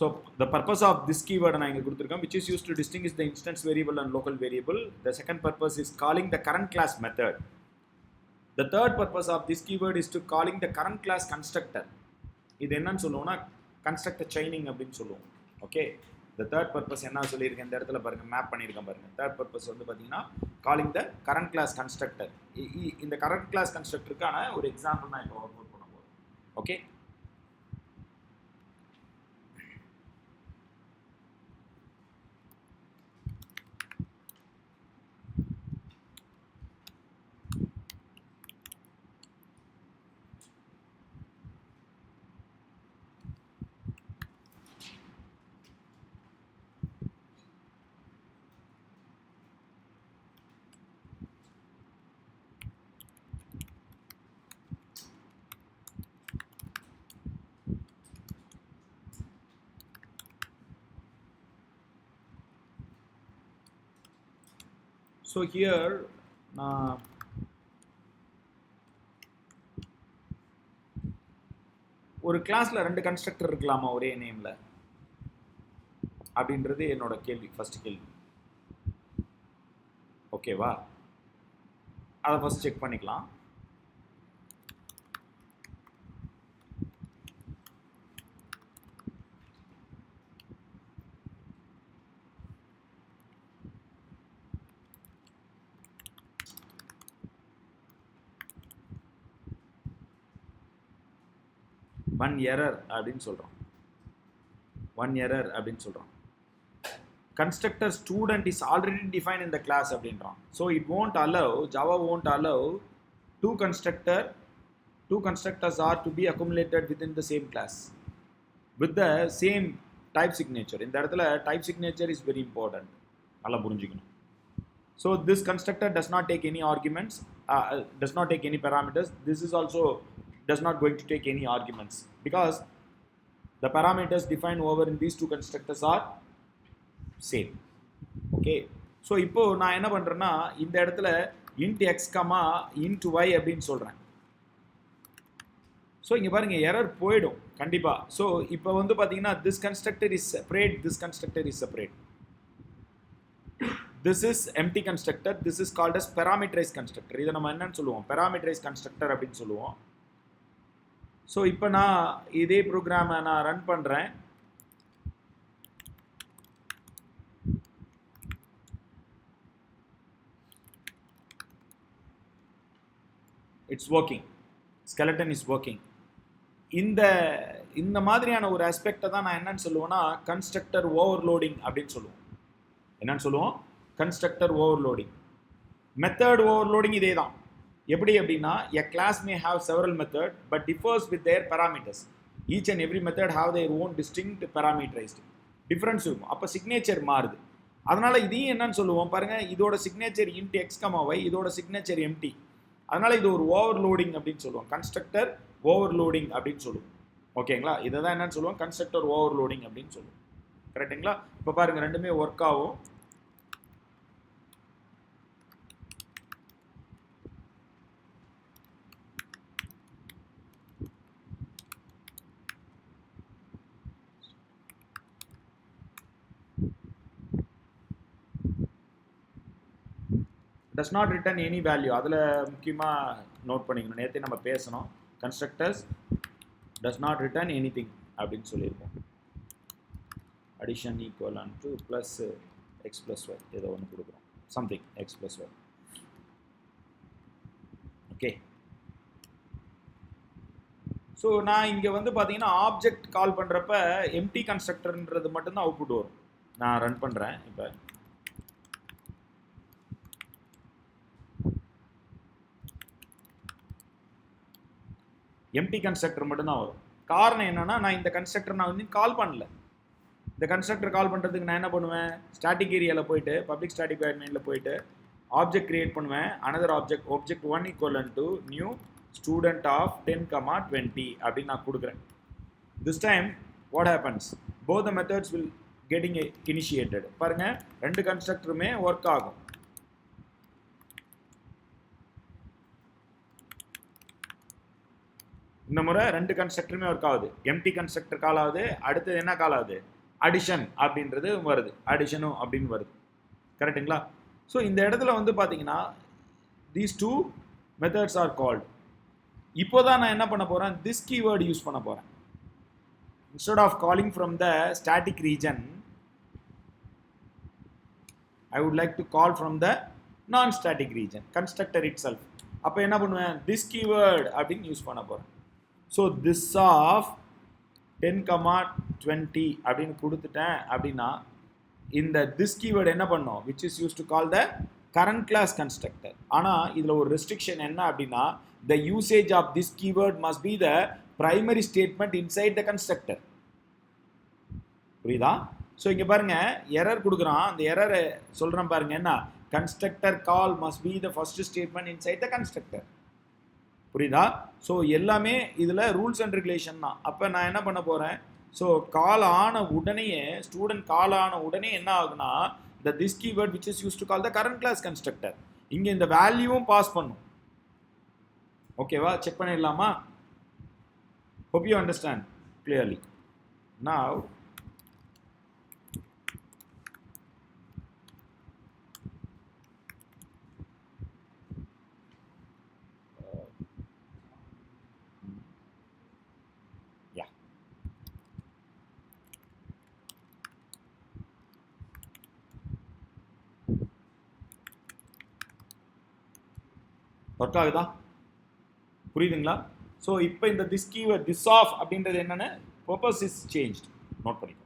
So the purpose of this keyword நான் இங்க கொடுத்திருக்கேன், which is used to distinguish the instance variable and local variable. The second purpose is calling the current class method. The third purpose of this keyword is to calling the current class constructor. இது என்னன்னு சொல்லுவோம்னா constructor chaining அப்படின்னு சொல்லுவோம். Okay, the third purpose என்ன சொல்லியிருக்கேன் இந்த இடத்துல பாருங்க, மேப் பண்ணியிருக்கேன் பாருங்க. third purpose வந்து பார்த்தீங்கன்னா calling the current class constructor. இந்த current class constructorக்கான ஒரு எக்ஸாம்பிள் நான் இப்போ ஒர்க் அவுட் பண்ண போறேன். ஓகே, so here ஒரு கிளாஸ்ல ரெண்டு கன்ஸ்ட்ரக்டர் இருக்கலாமா ஒரே நேம்ல அப்படின்றது என்னோட கேள்வி, ஃபர்ஸ்ட் கேள்வி. ஓகேவா, அதை ஃபர்ஸ்ட் செக் பண்ணிக்கலாம். one error அப்படின்னு சொல்றோம், one error அப்படின்னு சொல்றோம். Constructor student is already defined in the class அப்படின்றான். So it won't allow, Java won't allow two constructors are to be accumulated within the same class with the same type signature. இந்த இடத்துல type signature is very important, நல்லா புரிஞ்சுக்கணும். So this constructor does not take any arguments, does not take any parameters. This is also does not going to take any arguments because the parameters defined over in these two constructors are same. Okay, so இப்போ நான் என்ன பண்றேன்னா இந்த இடத்துல int x, int y அப்படின்னு சொல்றேன். So இங்க பாருங்க எரர் போயிடும் கண்டிப்பா. ஸோ இப்போ வந்து பாத்தீங்கன்னா this constructor is separate, this constructor is separate. This is empty constructor, this is called as parameterized constructor. இதை நம்ம என்னன்னு சொல்லுவோம், parameterized constructor அப்படின்னு சொல்லுவோம். ஸோ இப்போ நான் இதே ப்ரோக்ராமை நான் ரன் பண்ணுறேன். It's working, skeleton is working. இந்த மாதிரியான ஒரு ஆஸ்பெக்டை தான் நான் என்னன்னு சொல்லுவேன்னா கன்ஸ்ட்ரக்டர் ஓவர்லோடிங் அப்படின்னு சொல்லுவோம். என்னன்னு சொல்லுவோம், கன்ஸ்ட்ரக்டர் ஓவர்லோடிங். மெத்தட் ஓவர்லோடிங் இதே தான். எப்படி அப்படின்னா a class may have several methods but differs with their parameters. Each and every method have their own distinct parameterized difference இருக்கும். அப்போ சிக்னேச்சர் மாறுது. அதனால இதையும் என்னன்னு சொல்லுவோம் பாருங்க, இதோட சிக்னேச்சர் int x, y, இதோட சிக்னேச்சர் empty. அதனால இது ஒரு ஓவர்லோடிங் அப்படின்னு சொல்லுவோம், கன்ஸ்ட்ரக்டர் ஓவர்லோடிங் அப்படின்னு சொல்லுவோம். ஓகேங்களா, இதை தான் என்னன்னு சொல்லுவோம், கன்ஸ்ட்ரக்டர் ஓவர்லோடிங் அப்படின்னு சொல்லுவோம். கரெக்டுங்களா? இப்போ பாருங்க ரெண்டுமே ஒர்க் ஆகும். does not return any value. அதில் முக்கியமாக நோட் பண்ணிக்கணும், நேற்று நம்ம பேசணும். constructors does not return anything அப்படின்னு சொல்லியிருக்கோம். addition equivalent to plus x plus y ஏதோ ஒன்று கொடுக்குறோம், something x plus y. Okay, so நான் இங்கே வந்து பார்த்தீங்கன்னா ஆப்ஜெக்ட் கால் பண்ணுறப்ப எம்டி கன்ஸ்ட்ரக்டர்ன்றது மட்டும்தான் அவுட்புட் வரும். நான் ரன் பண்ணுறேன். இப்போ எம்டி கன்ஸ்ட்ரக்டர் மட்டும்தான் வரும். காரணம் என்னன்னா நான் இந்த கன்ஸ்ட்ரக்டர் நான் வந்து கால் பண்ணல. இந்த கன்ஸ்ட்ரக்டர் கால் பண்ணுறதுக்கு நான் என்ன பண்ணுவேன், ஸ்டாட்டிக் ஏரியாவில் போயிட்டு பப்ளிக் ஸ்டாட்டிக் வாய்ட் மெயினில் போயிட்டு ஆப்ஜெக்ட் கிரியேட் பண்ணுவேன். Another object 1 equal to new student of 10, 20 அப்படின்னு நான் கொடுக்குறேன். This time what happens, both the methods will getting initiated. பாருங்க ரெண்டு கன்ஸ்ட்ரக்டருமே ஒர்க் ஆகும். இந்த முறை ரெண்டு கன்ஸ்ட்ரக்டருமே ஒர்க் ஆகுது. எம்டி கன்ஸ்ட்ரக்டர் கால் ஆகுது, அடுத்தது என்ன கால் ஆகுது, அடிஷன் அப்படின்றது வருது, அடிஷனும் அப்படின்னு வருது. கரெக்டுங்களா? ஸோ இந்த இடத்துல வந்து பார்த்தீங்கன்னா these two methods are called. இப்போ தான் நான் என்ன பண்ண போகிறேன், திஸ் கீவேர்டு யூஸ் பண்ண போகிறேன். instead of calling from the static region, I would like to call from the non-static region, constructor itself. அப்போ என்ன பண்ணுவேன், this keyword அப்படின்னு யூஸ் பண்ண போகிறேன். ஸோ this of 10,20 அப்படின்னு கொடுத்துட்டேன் அப்படின்னா இந்த this keyword என்ன பண்ணும், which is used to call the current class constructor. ஆனால் இதில் ஒரு ரெஸ்ட்ரிக்ஷன் என்ன அப்படின்னா, the usage of this keyword must be the primary statement inside the constructor. புரியுதா? ஸோ இங்கே பாருங்க எரர் கொடுக்குறான், அந்த எரரை சொல்கிறேன் பாருங்க, என்ன constructor call must be the first statement inside the constructor. புரியுதா? ஸோ எல்லாமே இதில் ரூல்ஸ் அண்ட் ரெகுலேஷன் தான். அப்போ நான் என்ன பண்ண போகிறேன், ஸோ கால் ஆன உடனேயே ஸ்டூடெண்ட் கால் ஆன உடனே என்ன ஆகுனா, the this keyword which is used to call the current class constructor இங்கே இந்த வேல்யூவும் பாஸ் பண்ணும். ஓகேவா? செக் பண்ணிடலாமா? hope you understand clearly. Now work ஆகுதா? புரியுதுங்களா? ஸோ இப்போ இந்த திஸ் கீவேர்ட் திஸ் ஆஃப் அப்படின்றது என்னென்னு பர்பஸ் இஸ் சேஞ்ச்ட். நோட் பண்ணிக்கோ.